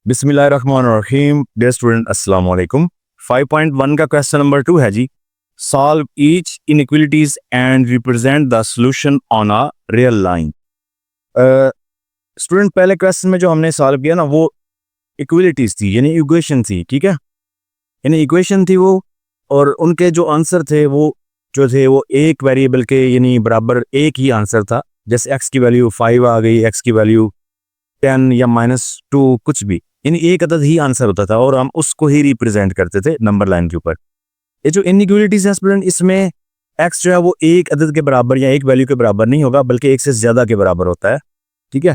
बिस्मिल्लाहिर्रहमानिर्रहीम। Dear student, अस्सलाम वालेकुम। 5.1 का क्वेश्चन नंबर 2 है जी। Solve each inequalities and represent the solution on a real line. Student, पहले क्वेश्चन में जो हमने सॉल्व किया ना, वो इक्वलिटीज थी, यानी इक्वेशन थी, ठीक है, यानी इक्वेशन थी वो। और उनके जो आंसर थे वो एक वेरिएबल के यानी बराबर एक ही आंसर था। जैसे x की वैल्यू 5 आ गई, x की वैल्यू 10 या -2, कुछ भी, यानी एक अदद ही आंसर होता था और हम उसको ही रिप्रेजेंट करते थे नंबर लाइन के ऊपर। ये जो इनइक्वालिटीज है स्टूडेंट, इसमें x जो है वो एक अदद के बराबर या एक वैल्यू के बराबर नहीं होगा, बल्कि एक से ज़्यादा के बराबर होता है, ठीक है।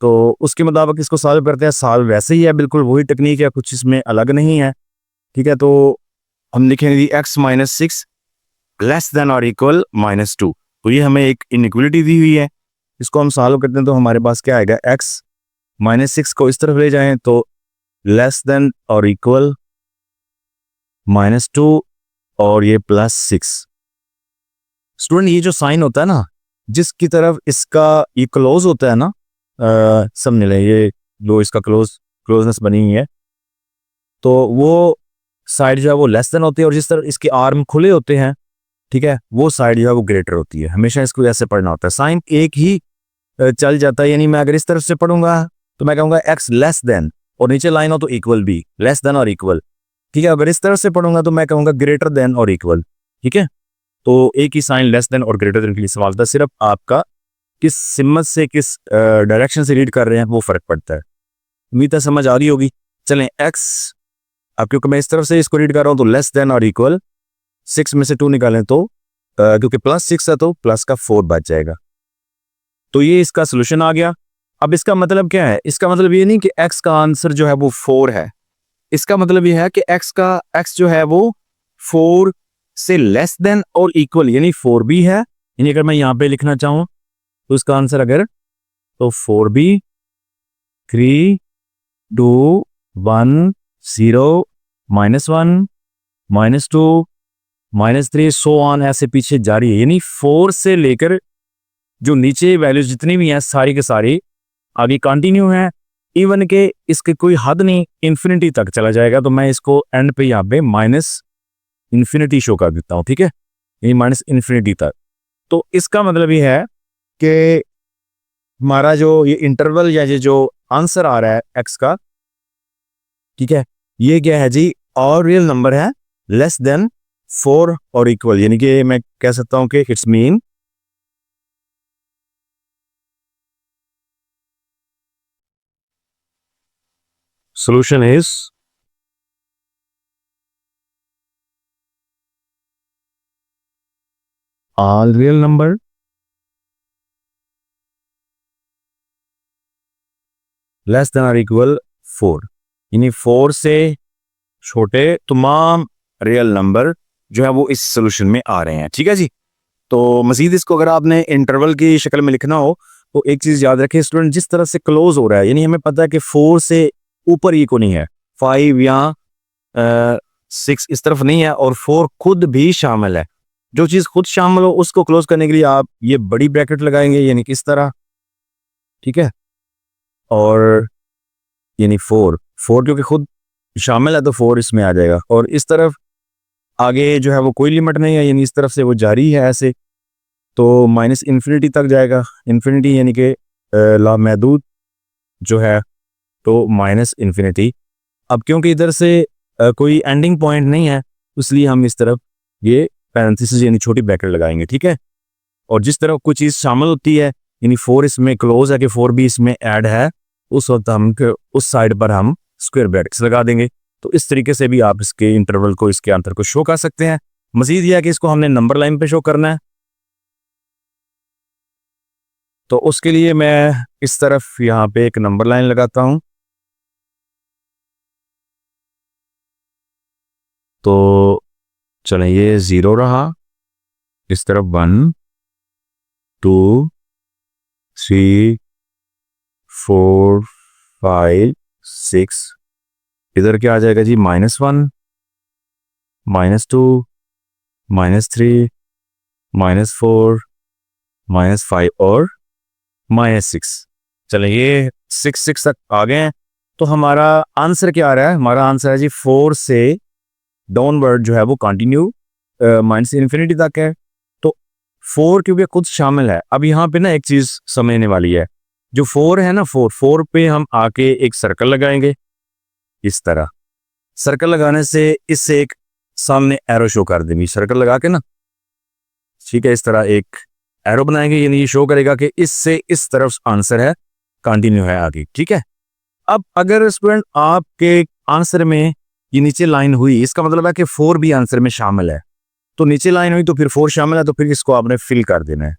तो उसके मुताबिक इसको सॉल्व करते हैं। सॉल्व वैसे ही है, बिल्कुल वही टेक्निक है, कुछ इसमें अलग नहीं है, ठीक है। तो हम लिखेंगे x -6 लेस देन और इक्वल -2। तो ये हमें एक इनइक्वालिटी दी हुई है, इसको हम सॉल्व करते हैं तो हमारे पास क्या आएगा, x -6 को इस तरफ ले जाएं तो लेस देन और इक्वल -2 और ये +6। स्टूडेंट, ये जो साइन होता है ना, जिसकी तरफ इसका ये क्लोज होता है ना, समझ लें, ये जो इसका क्लोजनेस बनी हुई है, तो वो साइड जो है वो लेस देन होती है, और जिस तरह इसके आर्म खुले होते हैं, ठीक है, वो साइड जो है वो ग्रेटर होती है। हमेशा इसको ऐसे पढ़ना होता है। साइन एक ही चल जाता है, यानी मैं अगर इस तरफ से पढ़ूंगा तो मैं कहूँगा x लेस देन, और नीचे लाइन हो तो इक्वल भी, लेस देन और इक्वल, ठीक है। अगर इस तरफ से पढ़ूंगा तो मैं कहूँगा ग्रेटर देन और इक्वल, ठीक है। तो एक ही साइन लेस देन और ग्रेटर देन के लिए सवाल था, सिर्फ आपका किस सिमत से, किस डायरेक्शन से रीड कर रहे हैं, वो फर्क पड़ता है। उम्मीद है समझ आ रही होगी। चलें, x, अब क्योंकि मैं इस तरफ से इसको रीड कर रहा हूँ तो लेस देन और इक्वल, 6 में से 2 निकालें तो क्योंकि +6 है तो प्लस का 4 बच जाएगा। तो ये इसका सोल्यूशन आ गया। अब इसका मतलब क्या है? इसका मतलब ये नहीं कि x का आंसर जो है वो 4 है। इसका मतलब ये है कि x जो है वो 4 से लेस देन और इक्वल, यानी 4 भी है। यानी अगर मैं यहाँ पे लिखना चाहूँ तो इसका आंसर अगर, तो 4b 3 2 1 0 -1 -2 -3 सो ऑन, ऐसे पीछे जारी है। यानी 4 से लेकर जो नीचे वैल्यूज जितनी भी हैं सारी के सारी आगे कंटिन्यू है, इवन के इसके कोई हद नहीं, इन्फिनिटी तक चला जाएगा। तो मैं इसको एंड पे यहाँ पे -इन्फिनिटी शो कर देता हूँ, ठीक है, ये -इन्फिनिटी तक। तो इसका मतलब ये है कि हमारा जो ये इंटरवल या ये जो आंसर आ रहा है x का, ठीक है, ये क्या है जी, और रियल नंबर है लेस देन 4 और इक्वल, यानी कि मैं कह सकता हूँ कि it's mean solution is all real number less than or equal 4, यानी 4 से छोटे तमाम रियल नंबर जो है वो इस सोल्यूशन में आ रहे हैं, ठीक है जी। तो मजीद इसको अगर आपने इंटरवल की शक्ल में लिखना हो तो एक चीज़ याद रखें स्टूडेंट, जिस तरह से क्लोज हो रहा है, यानी हमें पता है कि 4 से ऊपर ये को नहीं है, 5 या 6 इस तरफ नहीं है, और 4 खुद भी शामिल है। जो चीज़ खुद शामिल हो उसको क्लोज करने के लिए आप ये बड़ी ब्रैकेट लगाएंगे, यानी किस तरह, ठीक है। और यानी 4 क्योंकि खुद शामिल है तो 4 इसमें आ जाएगा, और इस तरफ आगे जो है वो कोई लिमिट नहीं है, यानी इस तरफ से वो जारी है ऐसे, तो -इन्फिनिटी तक जाएगा। इन्फिनिटी यानी कि लामहदूद जो है, तो -इन्फिनिटी। अब क्योंकि इधर से कोई एंडिंग पॉइंट नहीं है, इसलिए हम इस तरफ ये पैरेंथेसिस यानी छोटी ब्रैकेट लगाएंगे, ठीक है। और जिस तरफ कोई चीज़ शामिल होती है, यानी 4 इसमें क्लोज है कि 4 भी इसमें ऐड है, उस वक्त हम उस साइड पर हम स्क्वायर ब्रैकेट्स लगा देंगे। तो इस तरीके से भी आप इसके इंटरवल को, इसके आंसर को शो कर सकते हैं। मजीद यह है कि इसको हमने नंबर लाइन पे शो करना है, तो उसके लिए मैं इस तरफ यहाँ पे एक नंबर लाइन लगाता हूँ। तो चलें, ये 0 रहा, इस तरफ 1 2 3 4 5 6, इधर क्या आ जाएगा जी, -1 -2 -3 -4 -5 और -6। चलें, ये 6 तक आ गए हैं। तो हमारा आंसर क्या आ रहा है? हमारा आंसर है जी 4 से डाउनवर्ड जो है वो कंटिन्यू माइनस इन्फिनिटी तक है। तो 4 क्योंकि खुद शामिल है। अब यहाँ पे ना एक चीज समझने वाली है, जो 4 है ना, 4 पे हम आके एक सर्कल लगाएंगे। इस तरह सर्कल लगाने से इससे एक सामने एरो शो कर देंगे, सर्कल लगा के ना, ठीक है, इस तरह एक एरो बनाएंगे, यानी ये शो करेगा कि इससे इस तरफ आंसर है, कंटिन्यू है आगे, ठीक है। अब अगर स्टूडेंट आपके आंसर में ये नीचे लाइन हुई, इसका मतलब है कि 4 भी आंसर में शामिल है। तो नीचे लाइन हुई तो फिर 4 शामिल है, तो फिर इसको आपने फिल कर देना है,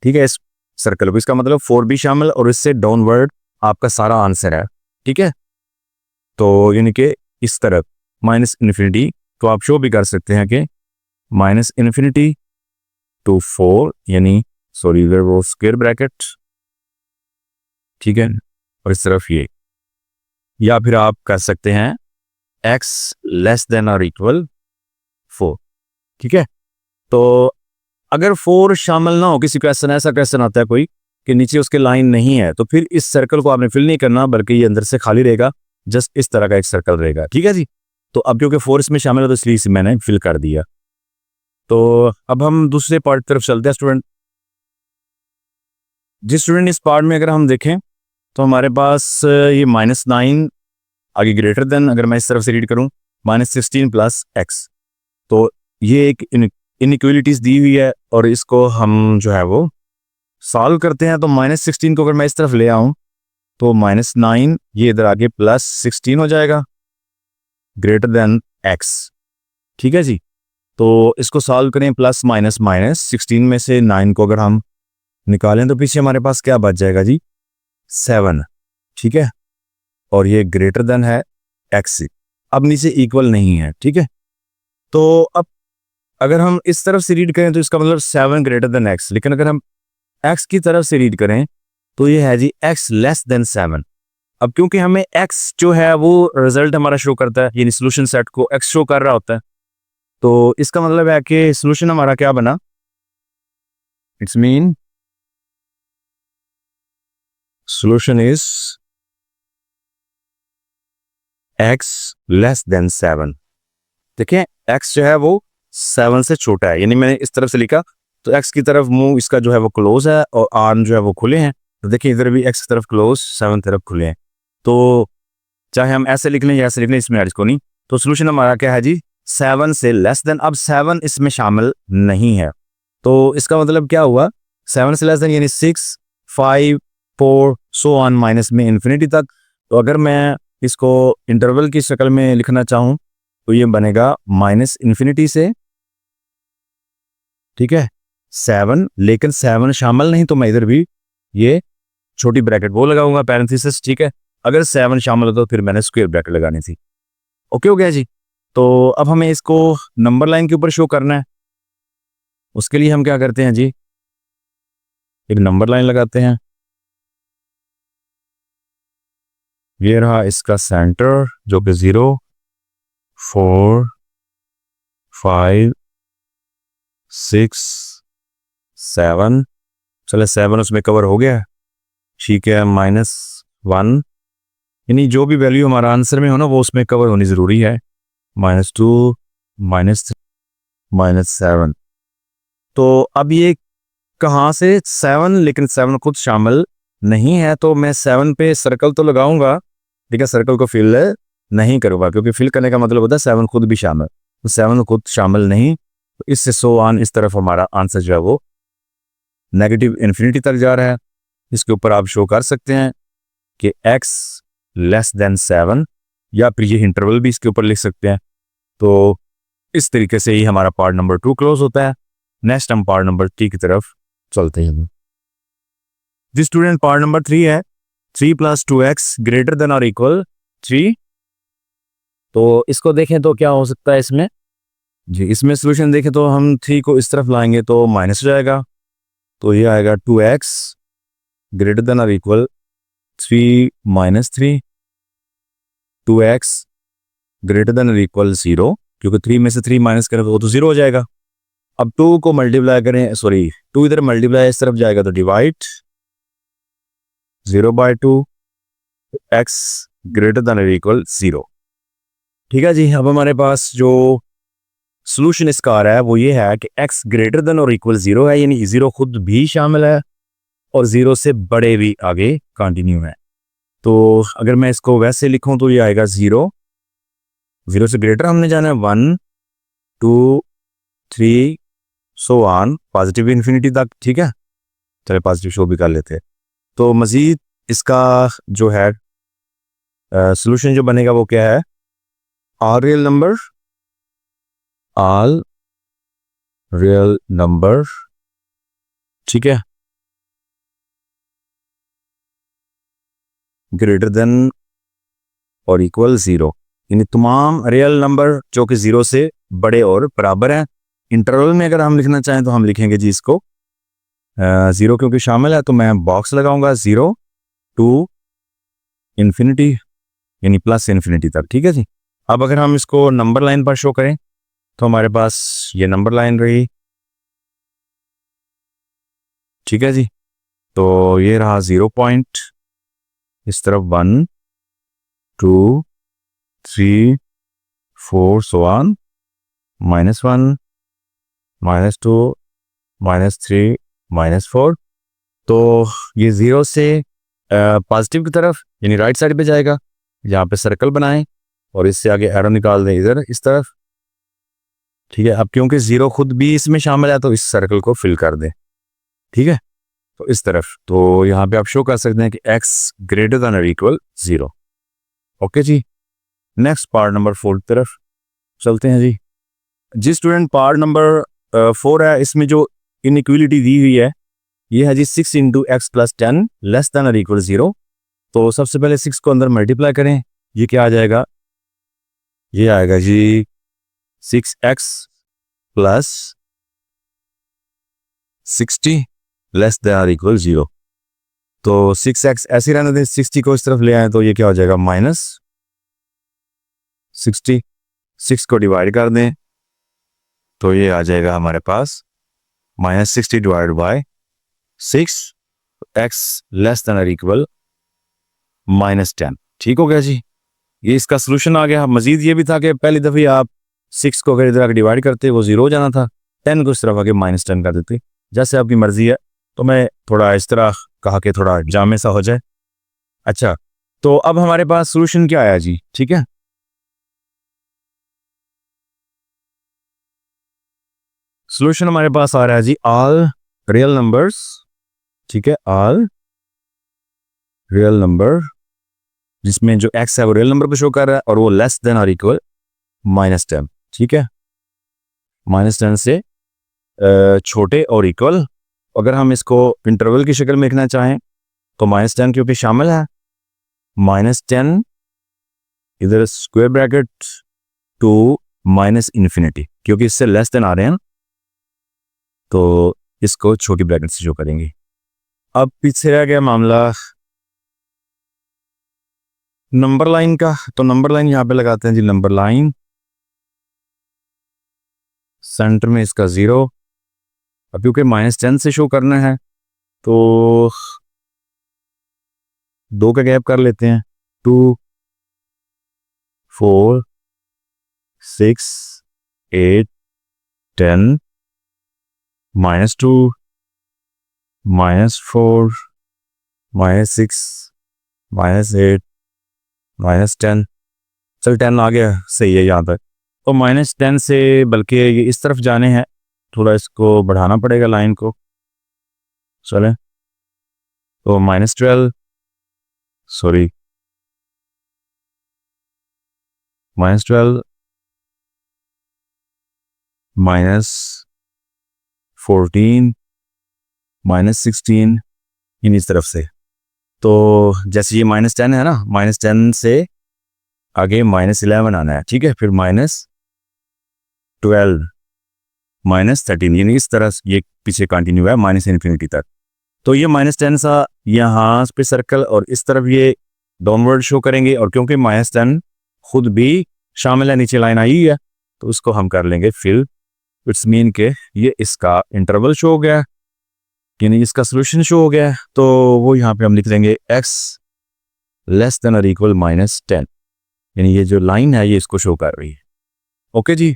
ठीक है, इस सर्कल को। इसका मतलब 4 भी शामिल और इससे डाउनवर्ड आपका सारा आंसर है, ठीक है। तो यानी कि इस तरफ माइनस इन्फिनिटी, तो आप शो भी कर सकते हैं कि माइनस इन्फिनिटी टू 4, यानी सॉरी वो स्क्वायर ब्रैकेट, ठीक है, और इस तरफ ये, या फिर आप कर सकते हैं x लेस देन और इक्वल 4, ठीक है। तो अगर 4 शामिल ना हो, किसी क्वेश्चन ऐसा क्वेश्चन आता है कोई कि नीचे उसके लाइन नहीं है, तो फिर इस सर्कल को आपने फिल नहीं करना, बल्कि ये अंदर से खाली रहेगा, जस्ट इस तरह का एक सर्कल रहेगा, ठीक है जी। तो अब क्योंकि 4 इसमें शामिल है तो इसलिए इसे मैंने फिल कर दिया। तो अब हम दूसरे पार्ट की तरफ चलते हैं स्टूडेंट। जिस स्टूडेंट इस पार्ट में अगर हम देखें तो हमारे पास ये -9 आगे ग्रेटर देन, अगर मैं इस तरफ से रीड करूं -16 प्लस एक्स, तो ये एक इनइक्वलिटीज दी हुई है और इसको हम जो है वो सॉल्व करते हैं। तो -16 को अगर मैं इस तरफ ले आऊं तो -9 ये इधर आगे +16 हो जाएगा, ग्रेटर देन एक्स, ठीक है जी। तो इसको सॉल्व करें, प्लस माइनस माइनस 16 में से 9 को अगर हम निकालें तो पीछे हमारे पास क्या बच जाएगा जी, 7, ठीक है, और ये ग्रेटर देन है एक्स। अब नीचे इक्वल नहीं है, ठीक है। तो अब अगर हम इस तरफ से रीड करें तो इसका मतलब 7 ग्रेटर देन एक्स, लेकिन अगर हम एक्स की तरफ से रीड करें तो ये है जी एक्स लेस देन 7। अब क्योंकि हमें एक्स जो है वो रिजल्ट हमारा शो करता है, यानी सोल्यूशन सेट को एक्स शो कर रहा होता है, तो इसका मतलब है कि सोल्यूशन हमारा क्या बना, it's mean solution is x less than 7। देखिए x जो है वो 7 से छोटा है, यानी मैंने इस तरफ से लिखा तो x की तरफ मुंह इसका जो है वो क्लोज है और आर्म जो है वो खुले हैं। तो देखिए इधर भी x की तरफ क्लोज, 7 तरफ खुले हैं। तो चाहे हम ऐसे लिख लें या ऐसे लिख लें, इसमें एड को नहीं। तो सोल्यूशन हमारा क्या है जी, 7 से लेस देन। अब 7 इसमें शामिल नहीं है, तो इसका मतलब क्या हुआ, 7 से लेस देन यानी 6, 5, 4 सो ऑन माइनस में इन्फिनिटी तक। तो अगर मैं इसको इंटरवल की शक्ल में लिखना चाहूं तो ये बनेगा माइनस इन्फिनिटी से, ठीक है, 7, लेकिन 7 शामिल नहीं, तो मैं इधर भी ये छोटी ब्रैकेट वो लगाऊंगा, पैरेंथेसिस, ठीक है। अगर 7 शामिल हो तो फिर मैंने स्क्वायर ब्रैकेट लगानी थी। ओके हो गया जी। तो अब हमें इसको नंबर लाइन के ऊपर शो करना है, उसके लिए हम क्या करते हैं जी, एक नंबर लाइन लगाते हैं। ये रहा इसका सेंटर जो कि 0, 4, 5, 6, 7, चले 7 उसमें कवर हो गया, ठीक है, -1, यानी जो भी वैल्यू हमारा आंसर में हो ना वो उसमें कवर होनी ज़रूरी है, -2, -3, -7। तो अब ये कहाँ से 7, लेकिन 7 खुद शामिल नहीं है, तो मैं 7 पे सर्कल तो लगाऊंगा लेकिन सर्कल को फिल नहीं करूँगा, क्योंकि फिल करने का मतलब होता है 7 खुद भी शामिल, तो 7 खुद शामिल नहीं, तो इससे सो ऑन इस तरफ हमारा आंसर जो है वो नेगेटिव इन्फिनिटी तक जा रहा है। इसके ऊपर आप शो कर सकते हैं कि x लेस देन 7, या फिर ये इंटरवल भी इसके ऊपर लिख सकते हैं। तो इस तरीके से ही हमारा पार्ट नंबर 2 क्लोज होता है। नेक्स्ट हम पार्ट नंबर 3 की तरफ चलते हैं। जी स्टूडेंट, पार्ट नंबर 3 है 3 + 2x ग्रेटर देन और इक्वल 3। तो इसको देखें तो क्या हो सकता है इसमें जी, इसमें सोल्यूशन देखें तो हम 3 को इस तरफ लाएंगे तो माइनस हो जाएगा, तो ये आएगा 2x ग्रेटर देन और इक्वल 3 - 3, 2x ग्रेटर देन और इक्वल 0, क्योंकि 3 में से 3 माइनस करें तो वो तो 0 हो जाएगा। अब 2 को मल्टीप्लाई करें, सॉरी 2 इधर मल्टीप्लाई इस तरफ जाएगा तो डिवाइड 0/2, x ग्रेटर देन और इक्वल 0। ठीक है जी, अब हमारे पास जो सोल्यूशन इसका आ रहा है वो ये है कि x ग्रेटर देन और इक्वल 0 है, यानी 0 खुद भी शामिल है और 0 से बड़े भी आगे कंटिन्यू है। तो अगर मैं इसको वैसे लिखूं तो ये आएगा 0 से ग्रेटर हमने जाना है 1 2 3 सो ऑन पॉजिटिव इन्फिनिटी तक। ठीक है, चले पॉजिटिव शो भी कर लेते हैं। तो मजीद इसका जो है सोल्यूशन जो बनेगा वो क्या है, ऑल रियल नंबर, ठीक है, ग्रेटर देन और इक्वल 0, यानी तमाम रियल नंबर जो कि 0 से बड़े और बराबर हैं। इंटरवल में अगर हम लिखना चाहें तो हम लिखेंगे जी इसको 0 क्योंकि शामिल है तो मैं बॉक्स लगाऊंगा 0 टू इन्फिनिटी यानी प्लस इन्फिनिटी तक। ठीक है जी, अब अगर हम इसको नंबर लाइन पर शो करें तो हमारे पास ये नंबर लाइन रही। ठीक है जी, तो ये रहा 0 पॉइंट, इस तरफ 1 2 3 4 सो ऑन, -1 -2 -3 -4। तो ये 0 से पॉजिटिव की तरफ यानी राइट साइड पे जाएगा, यहाँ पे सर्कल बनाएं और इससे आगे एरो निकाल दें इधर इस तरफ। ठीक है, अब क्योंकि 0 खुद भी इसमें शामिल है तो इस सर्कल को फिल कर दें। ठीक है, तो इस तरफ तो यहाँ पे आप शो कर सकते हैं कि x ग्रेटर देन और इक्वल 0। ओके जी, नेक्स्ट पार्ट नंबर 4 की तरफ चलते हैं जी। जी स्टूडेंट, पार्ट नंबर 4 है, इसमें जो इनइक्वलिटी दी हुई है ये है जी 6 into x plus 10 less than और इक्वल 0। तो सबसे पहले 6 को अंदर मल्टीप्लाई करें, ये क्या आ जाएगा, ये आएगा जी 6x प्लस 60 लेस देन और इक्वल 0। तो 6x ऐसे रहने दें, 60 को इस तरफ ले आए तो ये क्या हो जाएगा -60। 6 को डिवाइड कर दें तो ये आ जाएगा हमारे पास -60 divide by 6, x less than और इक्वल -10। ठीक हो गया जी, ये इसका सोल्यूशन आ गया। मजीद ये भी था कि पहली दफ़ी आप 6 को अगर इधर आगे डिवाइड करते वो 0 हो जाना था, 10 को इस तरफ आगे -10 कर देते, जैसे आपकी मर्जी है। तो मैं थोड़ा इस तरह कहा कि थोड़ा जामे सा हो जाए। अच्छा, तो अब हमारे पास सोल्यूशन क्या आया जी, ठीक है, सोल्यूशन हमारे पास आ रहा है जी ऑल रियल नंबर्स। ठीक है, ऑल रियल नंबर जिसमें जो x है वो रियल नंबर को शो कर रहा है और वो लेस देन और इक्वल -10। ठीक है, -10 से छोटे और इक्वल। अगर हम इसको इंटरवल की शक्ल में लिखना चाहें तो -10 क्योंकि शामिल है, -10 इधर स्क्वायर ब्रैकेट टू -इन्फिनिटी, क्योंकि इससे लेस देन आ रहे हैं तो इसको छोटी ब्रैकेट से शो करेंगे। अब पीछे रह गया मामला नंबर लाइन का, तो नंबर लाइन यहाँ पे लगाते हैं जी, नंबर लाइन सेंटर में इसका 0। अब क्योंकि -10 से शो करना है तो 2 का गैप कर लेते हैं, 2 4 6 8 10 -2 -4 -6 -8 -10। चल 10 आ गया, सही है यहाँ तक। तो -10 से बल्कि ये इस तरफ जाने हैं, थोड़ा इसको बढ़ाना पड़ेगा लाइन को। चलें, तो -12 सॉरी -12 -14 -16 इन इस तरफ से। तो जैसे ये -10 है ना, -10 से आगे -11 आना है। ठीक है, फिर -12 -13 यानी इस तरह ये पीछे कंटिन्यू है -इन्फिनिटी तक। तो ये -10 सा यहाँ पे सर्कल और इस तरफ ये डाउनवर्ड शो करेंगे, और क्योंकि -10 खुद भी शामिल है, नीचे लाइन आई है, तो उसको हम कर लेंगे फिल। इट्स मीन के ये इसका इंटरवल शो हो गया, यानी इसका सोल्यूशन शो हो गया। तो वो यहाँ पे हम लिख देंगे x लेस देन और इक्वल -10, यानी ये जो लाइन है ये इसको शो कर रही है। ओके जी,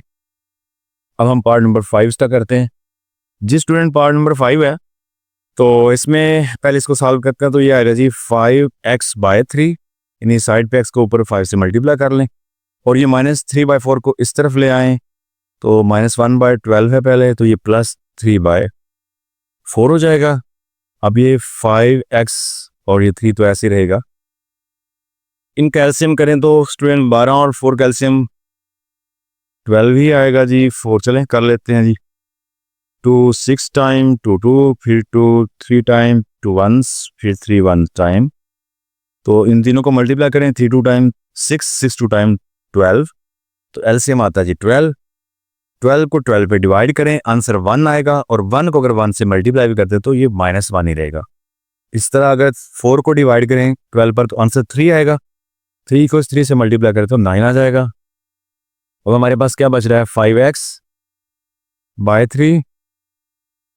अब हम पार्ट नंबर 5 स्टार्ट करते हैं। जी स्टूडेंट, पार्ट नंबर 5 है, तो इसमें पहले इसको सॉल्व करते हैं। तो ये आएगा जी 5x/3, यानी साइड पे x को ऊपर 5 से मल्टीप्लाई कर लें और ये -3/4 को इस तरफ ले आएँ, तो -1/12 है पहले, तो ये +3/4 हो जाएगा। अब ये 5x और ये 3 तो ऐसे ही रहेगा। इन कैल्शियम करें तो स्टूडेंट 12 और 4 कैल्शियम 12 ही आएगा जी। 4 चलें कर लेते हैं जी। 2 6 टाइम, 2 2, फिर 2 3 टाइम, 2 1, फिर 3 1 टाइम। तो इन तीनों को मल्टीप्लाई करें, 3 2 टाइम 6, 6 2 टाइम 12, तो एलसीएम आता है जी 12। 12 को 12 पे डिवाइड करें, आंसर 1 आएगा, और 1 को अगर 1 से मल्टीप्लाई भी करते हैं तो ये -1 ही रहेगा। इस तरह अगर 4 को डिवाइड करें 12 पर तो आंसर 3 आएगा। 3 को 3 से मल्टीप्लाई करें तो 9 आ जाएगा। अब हमारे पास क्या बच रहा है, 5x/3,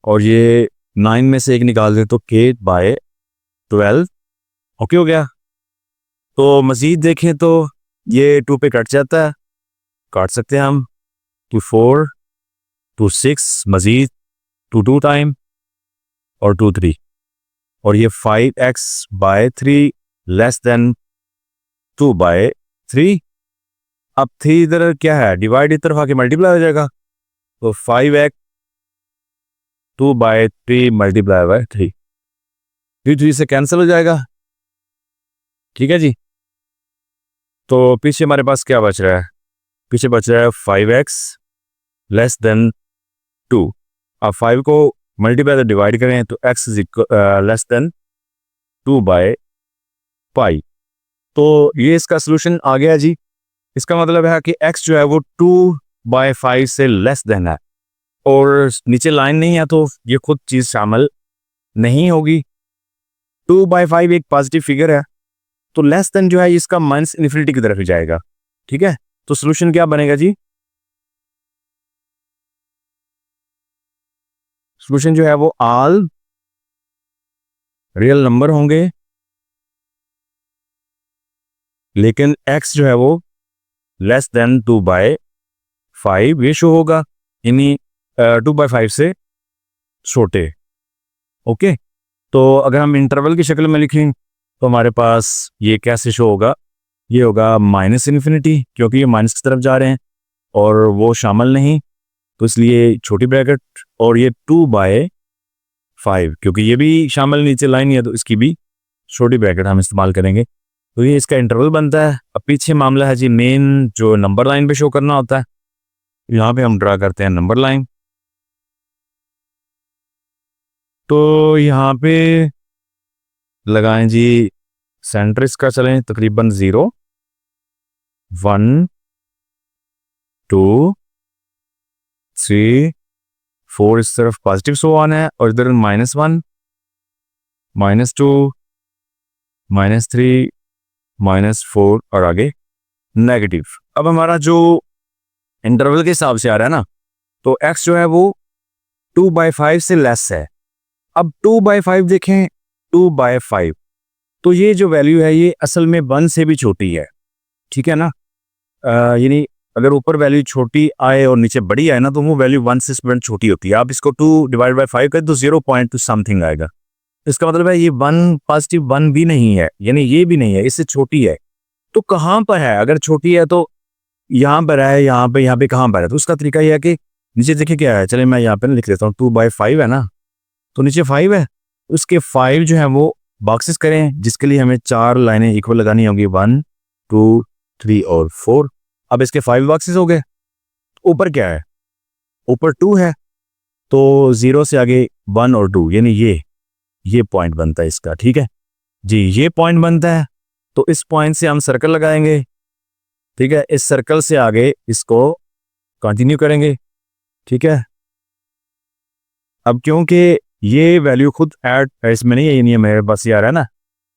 और ये 9 में से एक निकाल दें तो k/12। ओके हो गया। तो मज़ीद देखें तो ये 2 पे कट जाता है, काट सकते हैं हम। 2 4, 2 6, मज़ीद 2 2 टाइम और 2 3, और ये 5x/3 लेस देन 2/3। अब 3 इधर क्या है, डिवाइड इस तरफ आके मल्टीप्लाई हो जाएगा, तो 5x 2/3 मल्टीप्लाई बाय 3, 3 से कैंसिल हो जाएगा। ठीक है जी। तो पीछे हमारे पास क्या बच रहा है, पीछे बच रहा है 5x लेस देन 2। अब 5 को मल्टीप्लाई से डिवाइड करें तो x लेस देन 2/5। तो ये इसका सोल्यूशन आ गया जी। इसका मतलब है कि x जो है वो 2/5 से लेस देन है, और नीचे लाइन नहीं है तो ये खुद चीज़ शामिल नहीं होगी। 2/5 एक पॉजिटिव फिगर है, तो लेस देन जो है इसका माइनस इन्फिनिटी की तरफ ही जाएगा। ठीक है, तो सोल्यूशन क्या बनेगा जी, सोल्यूशन जो है वो ऑल रियल नंबर होंगे, लेकिन x जो है वो लेस देन 2/5 ये शो होगा, यानी 2/5 से छोटे। ओके, तो अगर हम इंटरवल की शक्ल में लिखें तो हमारे पास ये कैसे शो होगा, ये होगा -इन्फिनिटी, क्योंकि ये माइनस की तरफ जा रहे हैं और वो शामिल नहीं, तो इसलिए छोटी ब्रैकेट, और ये 2/5 क्योंकि ये भी शामिल नीचे लाइन है तो इसकी भी छोटी ब्रैकेट हम इस्तेमाल करेंगे। तो ये इसका इंटरवल बनता है। अब पीछे मामला है जी मेन जो नंबर लाइन पे शो करना होता है, यहाँ पे हम ड्रा करते हैं नंबर लाइन। तो यहाँ पे लगाएं जी सेंटर इसका, चलें तकरीबन 0 1 2 3 4 इस तरफ पॉजिटिव शो ऑन है, और इधर -1 -2 -3 -4 और आगे नेगेटिव। अब हमारा जो इंटरवल के हिसाब से आ रहा है ना, तो x जो है वो 2/5 से लेस है। अब 2/5 देखें, 2/5 तो ये जो वैल्यू है ये असल में 1 से भी छोटी है। ठीक है ना, यानी अगर ऊपर वैल्यू छोटी आए और नीचे बड़ी आए ना, तो वो वैल्यू 1 से स्टूडेंट छोटी होती है। आप इसको 2/5 करें तो 0 समथिंग आएगा। इसका मतलब है ये 1 पॉजिटिव 1 भी नहीं है, यानी ये भी नहीं है, इससे छोटी है। तो कहाँ पर है, अगर छोटी है तो यहाँ पर है, यहाँ पे कहाँ पर है। तो उसका तरीका यह है कि नीचे देखिए क्या है, चले मैं यहाँ पे लिख देता हूँ, 2/5 है ना, तो नीचे 5 है, उसके 5 जो है वो बॉक्सेस करें, जिसके लिए हमें 4 लाइनें इक्वल लगानी होंगी, 1 2 3 और 4। अब इसके 5 बॉक्सेस हो गए। ऊपर क्या है, ऊपर 2 है, तो 0 से आगे 1 और 2, यानी ये पॉइंट बनता है इसका। ठीक है जी, ये पॉइंट बनता है, तो इस पॉइंट से हम सर्कल लगाएंगे। ठीक है, इस सर्कल से आगे इसको कंटिन्यू करेंगे। ठीक है, अब क्योंकि ये वैल्यू खुद ऐड इसमें नहीं है, यानी मेरे पास ये आ रहा है ना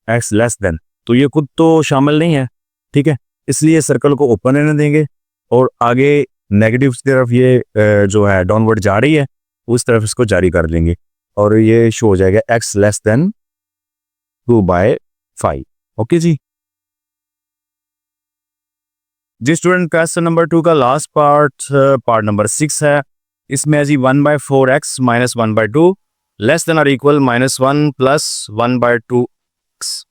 x लेस देन, तो ये खुद तो शामिल नहीं है। ठीक है, इसलिए सर्कल को ओपन रहने देंगे, और आगे नेगेटिव की तरफ ये जो है डाउनवर्ड जा रही है, उस तरफ इसको जारी कर लेंगे, और ये शो हो जाएगा x लेस देन 2/5। ओके जी। जी स्टूडेंट, क्वेश्चन नंबर 2 का लास्ट पार्ट नंबर 6 है। इसमें है जी 1/4x माइनस 1/2 लेस देन और इक्वल -1 प्लस 1/2x।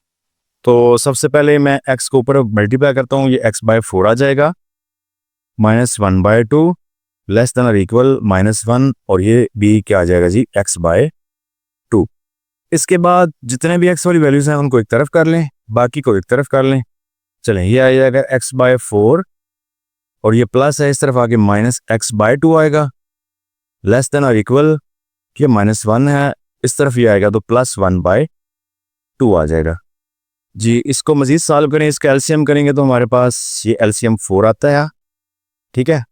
तो सबसे पहले मैं x को ऊपर मल्टीप्लाई करता हूँ, ये x/4 आ जाएगा, -1/2 लेस देन और इक्वल -1, और ये भी क्या आ जाएगा जी, x/2। इसके बाद जितने भी x वाली वैल्यूज हैं उनको एक तरफ कर लें, बाकी को एक तरफ कर लें। चलें, ये आ जाएगा x/4 और ये प्लस है, इस तरफ आके -x/2 आएगा, लेस देन और इक्वल, ये -1 है, इस तरफ ये आएगा तो +1/2 आ जाएगा जी। इसको मजीद सॉल्व करें, इसका एलसीएम करेंगे तो हमारे पास ये एलसीएम 4 आता है, ठीक है।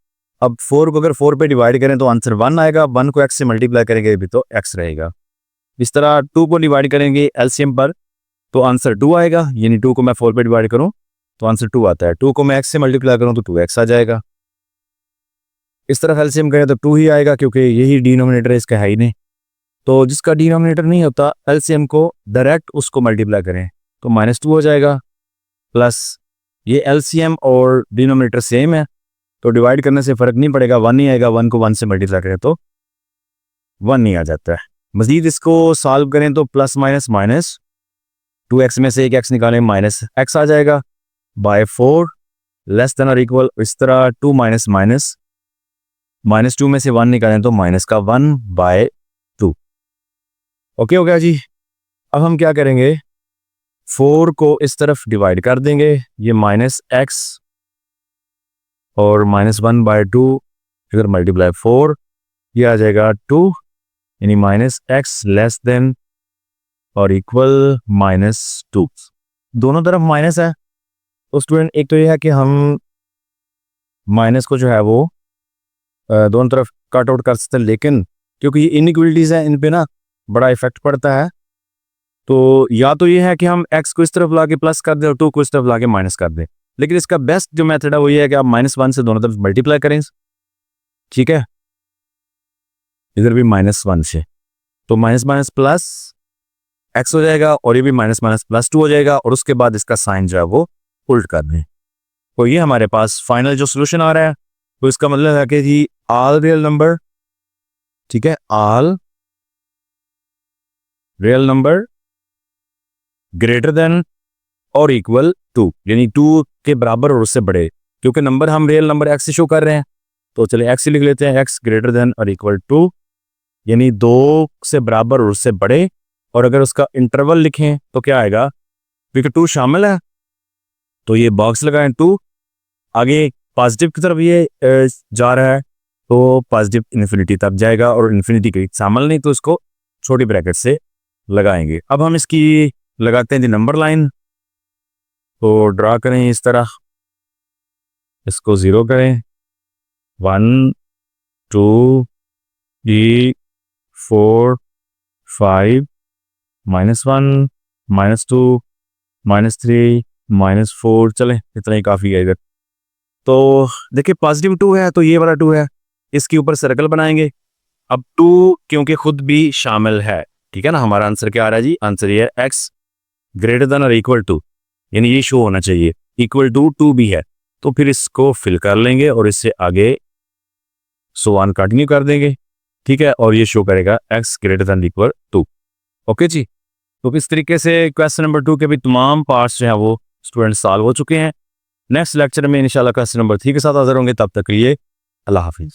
अब 4 को अगर 4 पे डिवाइड करें तो आंसर 1 आएगा, 1 को x से मल्टीप्लाई करेंगे भी तो x रहेगा। इस तरह 2 को डिवाइड करेंगे एलसीएम पर तो आंसर 2 आएगा, यानी 2 को मैं 4 पे डिवाइड करूं तो आंसर 2 आता है। 2 को मैं x से मल्टीप्लाई करूं तो 2x आ जाएगा। इस तरफ एलसीएम करें तो 2 ही आएगा क्योंकि यही डिनोमिनेटर है, इसका है ही नहीं। तो जिसका डिनोमिनेटर नहीं होता, एलसीएम को डायरेक्ट उसको मल्टीप्लाई करें तो -2 हो जाएगा, प्लस ये एलसीएम और डिनोमिनेटर सेम है तो डिवाइड करने से फर्क नहीं पड़ेगा, 1 ही आएगा। 1 को 1 से मल्टीप्लाई करें तो 1 ही आ जाता है। मजीद इसको सॉल्व करें तो प्लस माइनस माइनस 2x में से एक x निकालें, -x आ जाएगा /4 लेस देन और इक्वल, इस तरह 2 माइनस माइनस -2 में से 1 निकालें तो -1/2। ओके हो गया जी। अब हम क्या करेंगे, 4 को इस तरफ डिवाइड कर देंगे, ये -x और -1/2 फिर मल्टीप्लाई 4, ये आ जाएगा 2, यानी -x लेस देन और इक्वल -2। दोनों तरफ माइनस है तो स्टूडेंट एक तो ये है कि हम माइनस को जो है वो दोनों तरफ कट आउट कर सकते हैं, लेकिन क्योंकि ये इनइक्वलिटीज़ हैं इन पे ना बड़ा इफेक्ट पड़ता है, तो या तो ये है कि हम x को इस तरफ ला के प्लस कर दें और 2 को इस तरफ ला के माइनस कर दें। लेकिन इसका बेस्ट जो मेथड है वो ये है कि आप -1 से दोनों तरफ मल्टीप्लाई करें, ठीक है। इधर भी -1 से तो माइनस माइनस प्लस x हो जाएगा और ये भी माइनस माइनस +2 हो जाएगा, और उसके बाद इसका साइन जो है वो उल्ट कर दें। तो ये हमारे पास फाइनल जो सोल्यूशन आ रहा है, तो इसका मतलब है कि जी ऑल रियल नंबर, ठीक है, all real number greater than और इक्वल 2, यानी 2 के बराबर और उससे बड़े, क्योंकि नंबर हम रियल नंबर x से शो कर रहे हैं तो चलिए x लिख लेते हैं, x ग्रेटर देन और इक्वल 2, यानी 2 से बराबर और उससे बड़े। और अगर उसका इंटरवल लिखें तो क्या आएगा, क्योंकि 2 शामिल है तो ये बॉक्स लगाएं 2, आगे पॉजिटिव की तरफ ये जा रहा है तो पॉजिटिव इन्फिनिटी तक जाएगा, और इन्फिनिटी के शामिल नहीं तो इसको छोटी ब्रैकेट से लगाएंगे। अब हम इसकी लगाते हैं जी नंबर लाइन, तो ड्रा करें इस तरह, इसको 0 करें, 1 2 3 4 5 -1 -2 -3 -4, चलें इतना ही काफ़ी है इधर। तो देखिए पॉजिटिव 2 है तो ये वाला 2 है, इसके ऊपर सर्कल बनाएंगे। अब 2 क्योंकि खुद भी शामिल है, ठीक है ना, हमारा आंसर क्या आ रहा है जी, आंसर ये है x ग्रेटर देन और इक्वल टू, यानी ये शो होना चाहिए इक्वल टू 2 भी है, तो फिर इसको फिल कर लेंगे और इससे आगे सो ऑन कंटिन्यू कर देंगे, ठीक है, और ये शो करेगा x greater than equal 2। Okay जी। तो इस तरीके से क्वेश्चन नंबर 2 के भी तमाम पार्ट्स जो हैं वो स्टूडेंट सॉल्व हो चुके हैं। नेक्स्ट लेक्चर में इंशाल्लाह क्वेश्चन नंबर 3 के साथ हाजिर होंगे, तब तक के लिए अल्लाह हाफिज़।